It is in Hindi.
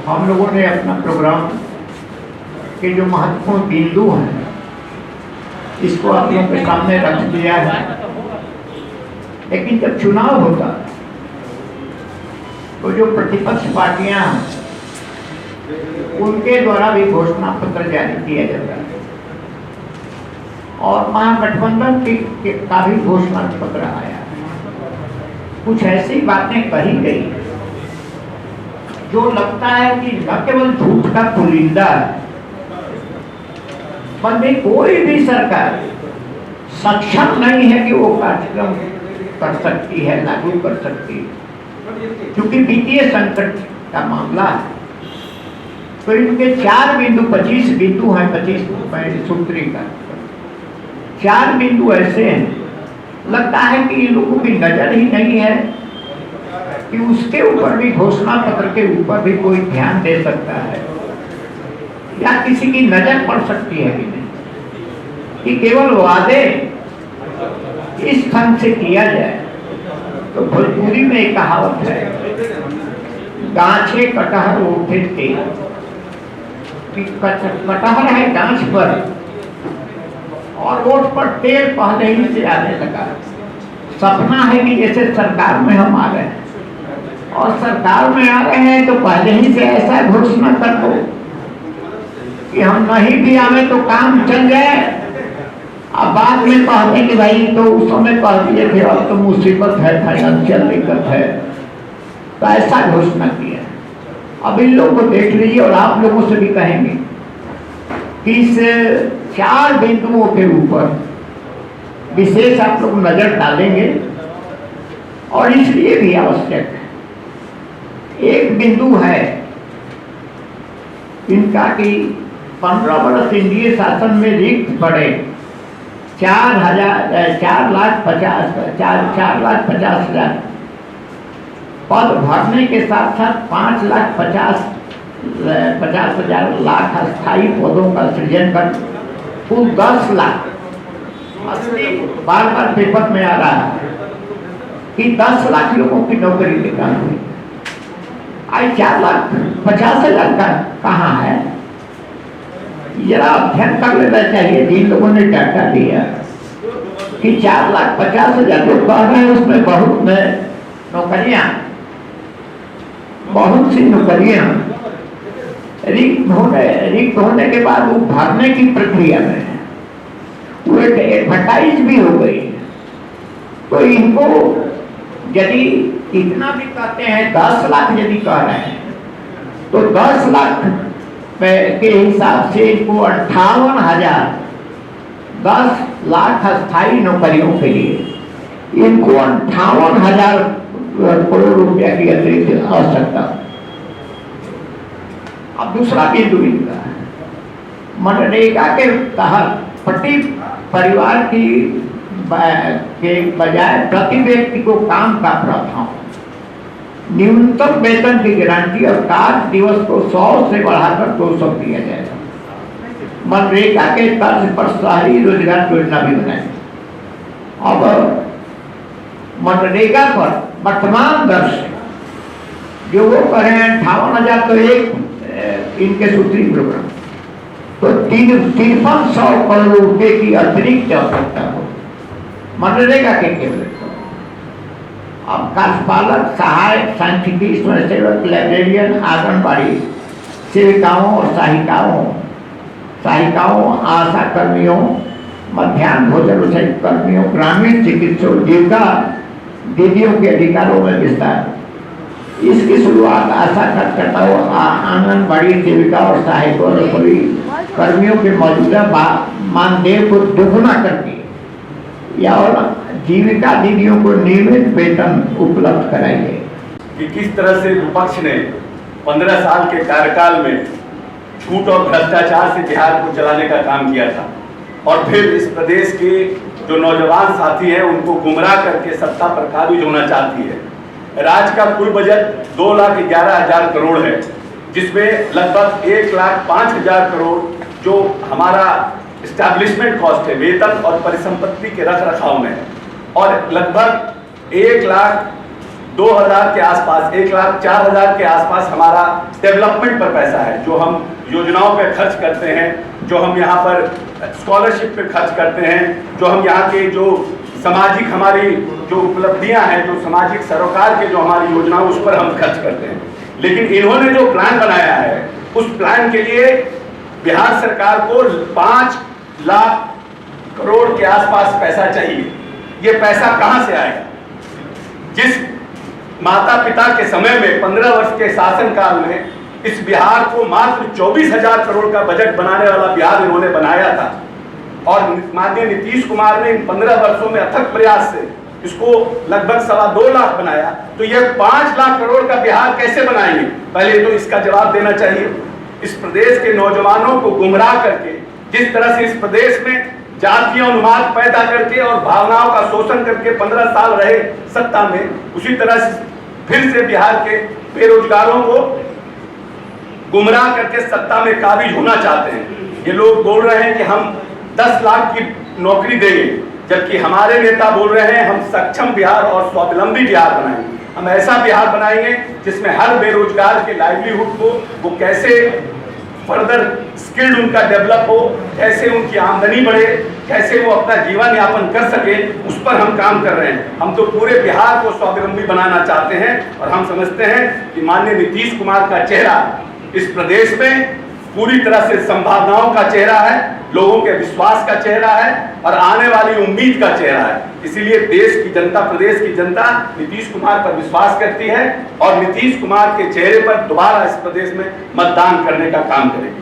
हम लोगों ने अपना प्रोग्राम के जो महत्वपूर्ण बिंदु हैं इसको आप लोगों के सामने रख दिया है। लेकिन जब चुनाव होता है तो जो प्रतिपक्ष पार्टियां हैं उनके द्वारा भी घोषणा पत्र जारी किया जाता है और महागठबंधन का भी घोषणा पत्र आया। कुछ ऐसी बातें कही गई जो लगता है कि न केवल झूठ का पुलिंदा है, बल्कि कोई भी सरकार सक्षम नहीं है कि वो कार्यक्रम कर सकती है, लागू कर सकती है। क्योंकि वित्तीय संकट का मामला है तो इनके 4 बिंदु 25 बिंदु हैं, 25 सूत्री का 4 बिंदु ऐसे हैं, लगता है कि इन लोगों की नजर ही नहीं है कि उसके ऊपर भी घोषणा पत्र के ऊपर भी कोई ध्यान दे सकता है या किसी की नजर पड़ सकती है कि नहीं, कि केवल वादे इस ढंग से किया जाए। तो भोजपुरी में एक कहावत है, गांछे कटहर उठे थे, कटहर है गांछ पर और ओठ पर तेल पहले ही से आने लगा। सपना है कि जैसे सरकार में हम आ रहे हैं और सरकार में आ रहे हैं तो पहले ही से ऐसा घोषणा कर दो कि हम नहीं भी आवे तो काम चल जाए। अब बाद में कहते कि भाई तो उस समय कह दिए थे अब तो मुसीबत है, फाइनेंशियल दिक्कत है, तो ऐसा घोषणा किया। अब इन लोगों को देख लीजिए और आप लोगों से भी कहेंगे कि इस 4 बिंदुओं के ऊपर विशेष आप लोग नजर डालेंगे और इसलिए भी आवश्यक है। एक बिंदु है इनका कि 15 वर्ष इंडिया शासन में रिक्त पड़े 4,50,000 पद भरने के साथ साथ 5,50,000 लाख अस्थायी पदों का सृजन कर कुल 10 लाख। बार बार पेपर में आ रहा है कि 10 लाख लोगों की नौकरी निकाल हुई। आज 4,50,000 का कहाँ है? जरा अध्ययन कर लेना चाहिए। जिन लोगों ने डाटा दिया कि 4,50,000 लोग कह रहे हैं, उसमें बहुत सी नौकरियां रिक्त होने के बाद वो भरने की प्रक्रिया में वो एडवर्टाइज भी हो गई। तो इनको यदि इतना भी कहते हैं 10 लाख यदि कह रहे हैं तो 10 लाख के हिसाब से इनको 58,000 10 लाख अस्थायी नौकरियों के लिए इनको 58,000 करोड़ रुपया की अतिरिक्त आवश्यकता। अब दूसरा बिंदु इनका मनरेगा के तहत प्रति परिवार की के बजाय प्रति व्यक्ति को काम का प्रावधान, न्यूनतम वेतन की गारंटी और कार्य दिवस को 100 से बढ़ाकर 200 दिया जाएगा। मनरेगा के तर्ज पर शहरी रोजगार योजना भी बनाई। अब मनरेगा पर वर्तमान दर से जो वो कह रहे हैं 58,000 तो एक इनके सूत्री प्रोग्राम तो 5300 करोड़ रुपए की अतिरिक्त आवश्यकता हो मनरेगा के केवल। अब कार्यपालक, सहायक, सांख्यिकी, स्वयंसेवक, लाइब्रेरियन, आंगनबाड़ी सेविकाओं और सहायिकाओं, आशा कर्मियों, मध्याह्न भोजन कर्मियों, ग्रामीण चिकित्सकों, जीविका दीदियों के अधिकारों में विस्तार। इसकी शुरुआत आशा कार्यकर्ताओं, आंगनबाड़ी सेविका और सहायकों और कर्मियों के मौजूदा मानदेय को दोगुना करके या और जीविका दीदियों को नियमित वेतन उपलब्ध कराइए। कि किस तरह से विपक्ष ने 15 साल के कार्यकाल में झूठ और भ्रष्टाचार से बिहार को चलाने का काम किया था और फिर इस प्रदेश के जो नौजवान साथी हैं उनको गुमराह करके सत्ता पर काबिज होना चाहती है। राज्य का कुल बजट 2,11,000 करोड़ है, जिसमें लगभग 1,05,000 करोड़ जो हमारा एस्टैब्लिशमेंट कॉस्ट है, वेतन और परिसंपत्ति के रख रखाव में, और लगभग 2000 के आसपास, 1,04,000 के आसपास हमारा डेवलपमेंट पर पैसा है, जो हम योजनाओं पे खर्च करते हैं, जो हम यहाँ पर स्कॉलरशिप पे खर्च करते हैं, जो हम यहाँ के जो सामाजिक हमारी जो उपलब्धियां हैं, जो सामाजिक सरोकार के जो हमारी योजनाएं, उस पर हम खर्च करते हैं। लेकिन इन्होंने जो प्लान बनाया है, उस प्लान के लिए बिहार सरकार को 5 लाख करोड़ के आसपास पैसा चाहिए। ये पैसा कहां से आएगा? जिस माता पिता के समय में 15 वर्ष के शासनकाल में इस बिहार को मात्र 24,000 करोड़ का बजट बनाने वाला बिहार इन्होंने बनाया था, और माननीय नीतीश कुमार ने इन 15 वर्षों में अथक प्रयास से इसको लगभग 2.25 लाख बनाया। तो ये 5 लाख करोड़ का बिहार कैसे बनाएंगे? पहले तो इसका जवाब देना चाहिए। इस प्रदेश के नौजवानों को गुमराह करके, जिस तरह से इस प्रदेश में जातीय उन्माद पैदा करके और भावनाओं का शोषण करके 15 साल रहे सत्ता में, उसी तरह से फिर से बिहार के बेरोजगारों को गुमराह करके सत्ता में काबिज होना चाहते हैं। ये लोग बोल रहे हैं कि हम 10 लाख की नौकरी देंगे, जबकि हमारे नेता बोल रहे हैं हम सक्षम बिहार और स्वावलंबी बिहार बनाएंगे। हम ऐसा बिहार बनाएंगे जिसमें हर बेरोजगार के लाइवलीहुड को वो कैसे फर्दर स्किल्ड उनका डेवलप हो, कैसे उनकी आमदनी बढ़े, कैसे वो अपना जीवन यापन कर सके, उस पर हम काम कर रहे हैं। हम तो पूरे बिहार को स्वावलंबी बनाना चाहते हैं, और हम समझते हैं कि माननीय नीतीश कुमार का चेहरा इस प्रदेश में पूरी तरह से संभावनाओं का चेहरा है, लोगों के विश्वास का चेहरा है, और आने वाली उम्मीद का चेहरा है। इसीलिए देश की जनता, प्रदेश की जनता नीतीश कुमार पर विश्वास करती है, और नीतीश कुमार के चेहरे पर दोबारा इस प्रदेश में मतदान करने का काम करेगी।